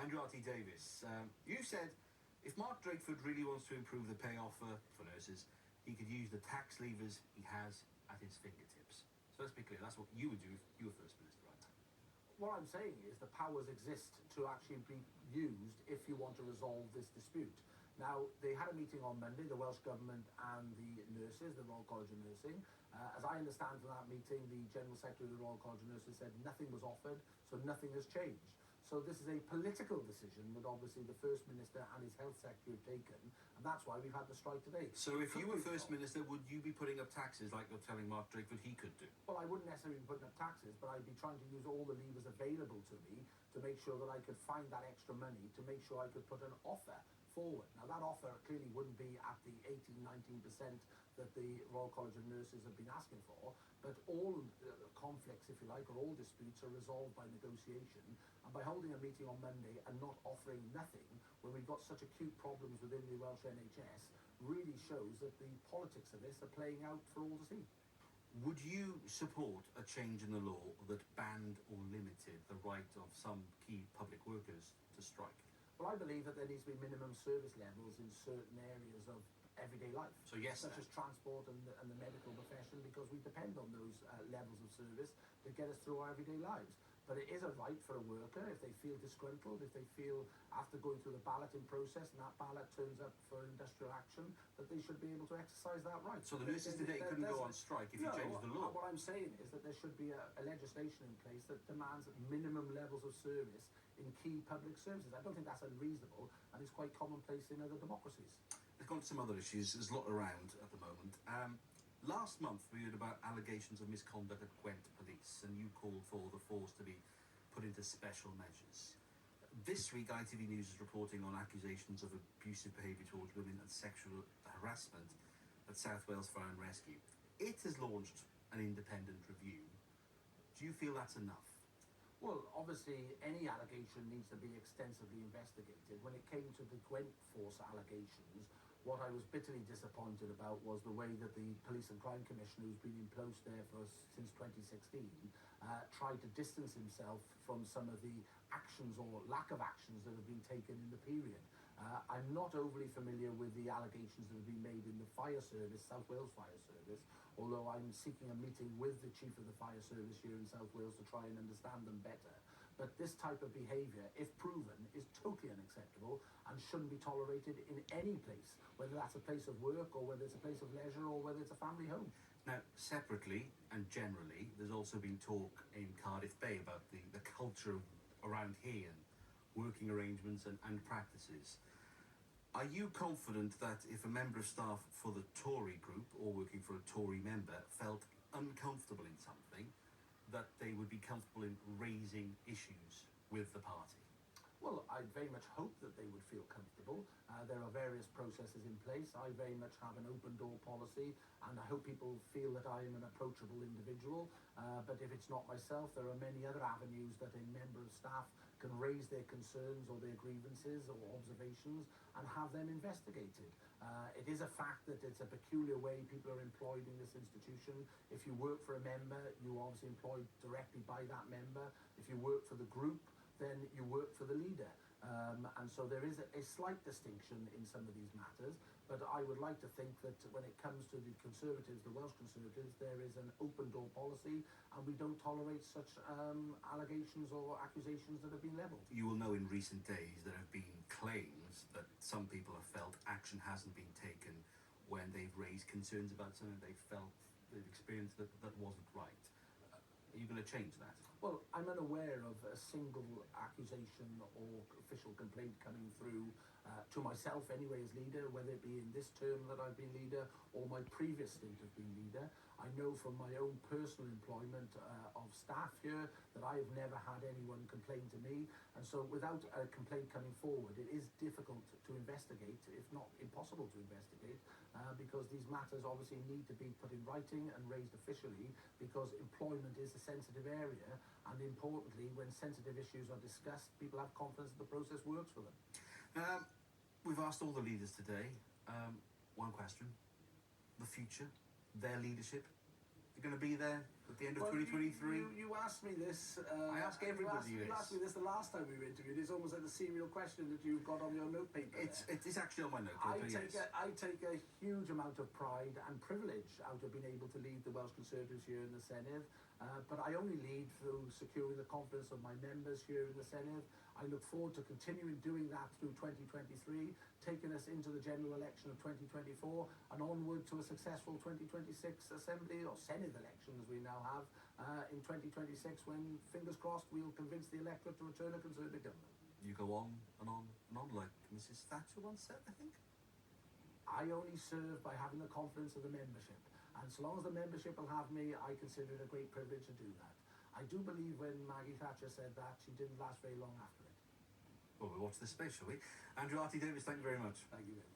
And RT Davies, you said if Mark Drakeford really wants to improve the pay offer for nurses, he could use the tax levers he has at his fingertips. So let's be clear, that's what you would do if you were First Minister right now. What I'm saying is the powers exist to actually be used if you want to resolve this dispute. Now, they had a meeting on Monday, the Welsh Government and the nurses, the Royal College of Nursing. As I understand from that meeting, the General Secretary of the Royal College of Nurses said nothing was offered, so nothing has changed. So this is a political decision that obviously the First Minister and his Health Secretary have taken, and that's why we've had the strike today. So if you were First Minister, would you be putting up taxes like you're telling Mark Drakeford he could do? Well, I wouldn't necessarily be putting up taxes, but I'd be trying to use all the levers available to me to make sure that I could find that extra money, to make sure I could put an offer forward. Now, that offer clearly wouldn't be at the 18-19% that the Royal College of Nurses have been asking for, but all conflicts, if you like, or all disputes are resolved by negotiation, and by holding a meeting on Monday and not offering nothing when we've got such acute problems within the Welsh NHS really shows that the politics of this are playing out for all to see. Would you support a change in the law that banned or limited the right of some key public workers to strike? Well, I believe that there needs to be minimum service levels in certain areas of everyday life. So yes, such as transport and the medical profession, because we depend on those levels of service to get us through our everyday lives. But it is a right for a worker, if they feel disgruntled, if they feel after going through the balloting process and that ballot turns up for industrial action, that they should be able to exercise that right. So the nurses today couldn't go on strike if you changed the law? What I'm saying is that there should be a legislation in place that demands minimum levels of service in key public services. I don't think that's unreasonable, and it's quite commonplace in other democracies. Let's go on to some other issues. There's a lot around at the moment. Last month, we heard about allegations of misconduct at Gwent Police, and you called for the force to be put into special measures. This week, ITV News is reporting on accusations of abusive behaviour towards women and sexual harassment at South Wales Fire and Rescue. It has launched an independent review. Do you feel that's enough? Well, obviously, any allegation needs to be extensively investigated. When it came to the Gwent Force allegations, what I was bitterly disappointed about was the way that the Police and Crime Commissioner, who's been in post there since 2016, tried to distance himself from some of the actions or lack of actions that have been taken in the period. I'm not overly familiar with the allegations that have been made in the fire service, South Wales Fire Service, although I'm seeking a meeting with the Chief of the Fire Service here in South Wales to try and understand them better. But this type of behaviour, if proven, is totally unacceptable and shouldn't be tolerated in any place, whether that's a place of work or whether it's a place of leisure or whether it's a family home. Now, separately and generally, there's also been talk in Cardiff Bay about the culture around here and working arrangements and practices. Are you confident that if a member of staff for the Tory group or working for a Tory member felt uncomfortable in something, that they would be comfortable in raising issues with the party? Well, I very much hope that they would feel comfortable. There are various processes in place. I very much have an open door policy, and I hope people feel that I am an approachable individual. But if it's not myself, there are many other avenues that a member of staff can raise their concerns or their grievances or observations and have them investigated. It is a fact that it's a peculiar way people are employed in this institution. If you work for a member, you're obviously employed directly by that member. If you work for the group, then you work for the leader. And so there is a slight distinction in some of these matters, but I would like to think that when it comes to the Conservatives, the Welsh Conservatives, there is an open door policy and we don't tolerate such allegations or accusations that have been levelled. You will know in recent days there have been claims that some people have felt action hasn't been taken when they've raised concerns about something they've experienced that wasn't right. Are you going to change that? Well, I'm unaware of a single accusation or official complaint coming through to myself anyway as leader, whether it be in this term that I've been leader or my previous stint of being leader. I know from my own personal employment of staff here that I have never had anyone complain to me, and so without a complaint coming forward, it is difficult to investigate, if not impossible to investigate, because these matters obviously need to be put in writing and raised officially, because employment is a sensitive area, and importantly, when sensitive issues are discussed, people have confidence that the process works for them. We've asked all the leaders today one question: the future, their leadership. They're going to be there at the end of 2023? You asked me this. I ask everybody you asked me this the last time we were interviewed. It's almost like the serial question that you've got on your notepaper. It is actually on my notepaper, yes. I take a huge amount of pride and privilege out of being able to lead the Welsh Conservatives here in the Senedd, but I only lead through securing the confidence of my members here in the Senedd. I look forward to continuing doing that through 2023, taking us into the general election of 2024 and onward to a successful 2026 Assembly or Senedd election as we now have in 2026 when, fingers crossed, we'll convince the electorate to return a Conservative government. You go on and on and on, like Mrs. Thatcher once said, I think. I only serve by having the confidence of the membership, and so long as the membership will have me, I consider it a great privilege to do that. I do believe when Maggie Thatcher said that, she didn't last very long after it. Well, we'll watch this space, shall we? Andrew, RT Davies, thank you very much. Thank you very much.